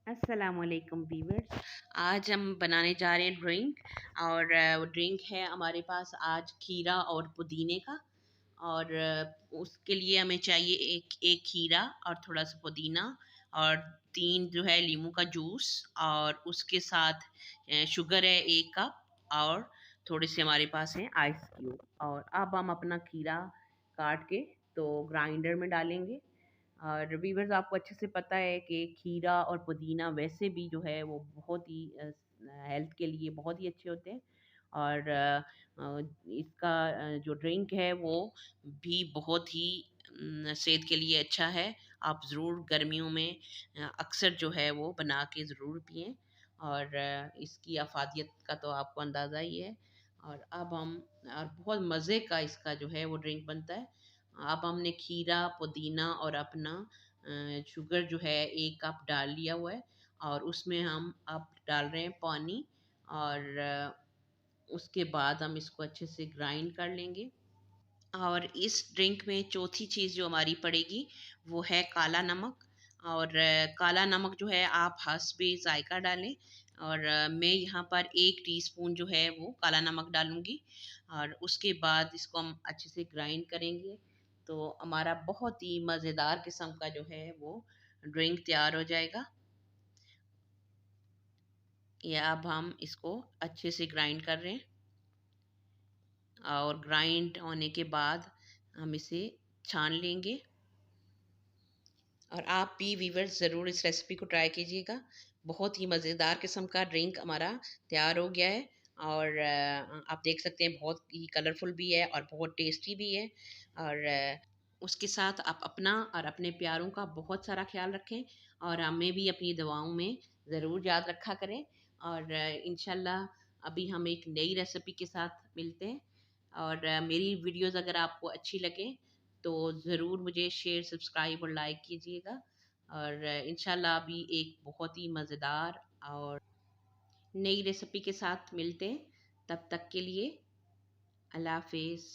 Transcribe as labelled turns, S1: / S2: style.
S1: अस्सलामुअलैकुम वीवर्स। आज हम बनाने जा रहे हैं ड्रिंक। और वो ड्रिंक है हमारे पास आज खीरा और पुदीने का। और उसके लिए हमें चाहिए एक एक खीरा और थोड़ा सा पुदीना और 3 जो है नींबू का जूस, और उसके साथ शुगर है 1 कप, और थोड़े से हमारे पास हैं आइस क्यूब। और अब हम अपना खीरा काट के तो ग्राइंडर में डालेंगे। और वीवर्स, आपको अच्छे से पता है कि खीरा और पुदीना वैसे भी जो है वो बहुत ही हेल्थ के लिए बहुत ही अच्छे होते हैं। और इसका जो ड्रिंक है वो भी बहुत ही सेहत के लिए अच्छा है। आप ज़रूर गर्मियों में अक्सर जो है वो बना के ज़रूर पिएं। और इसकी अफादियत का तो आपको अंदाज़ा ही है। और अब हम और बहुत मज़े का इसका जो है वो ड्रिंक बनता है। अब हमने खीरा, पुदीना और अपना शुगर जो है 1 कप डाल लिया हुआ है। और उसमें हम अब डाल रहे हैं पानी। और उसके बाद हम इसको अच्छे से ग्राइंड कर लेंगे। और इस ड्रिंक में चौथी चीज़ जो हमारी पड़ेगी वो है काला नमक। और काला नमक जो है आप हस्बे ज़ायका डालें। और मैं यहाँ पर 1 टीस्पून जो है वो काला नमक डालूँगी। और उसके बाद इसको हम अच्छे से ग्राइंड करेंगे तो हमारा बहुत ही मज़ेदार किस्म का जो है वो ड्रिंक तैयार हो जाएगा। या अब हम इसको अच्छे से ग्राइंड कर रहे हैं। और ग्राइंड होने के बाद हम इसे छान लेंगे। और आप भी वीवर्स ज़रूर इस रेसिपी को ट्राई कीजिएगा। बहुत ही मज़ेदार किस्म का ड्रिंक हमारा तैयार हो गया है। और आप देख सकते हैं बहुत ही कलरफुल भी है और बहुत टेस्टी भी है। और उसके साथ आप अपना और अपने प्यारों का बहुत सारा ख्याल रखें। और हमें भी अपनी दवाओं में ज़रूर याद रखा करें। और इंशाल्लाह अभी हम एक नई रेसिपी के साथ मिलते हैं। और मेरी वीडियोज़ अगर आपको अच्छी लगे तो ज़रूर मुझे शेयर, सब्सक्राइब और लाइक कीजिएगा। और इंशाल्लाह अभी एक बहुत ही मज़ेदार और नई रेसिपी के साथ मिलते हैं। तब तक के लिए अल्लाह हाफ़िज़।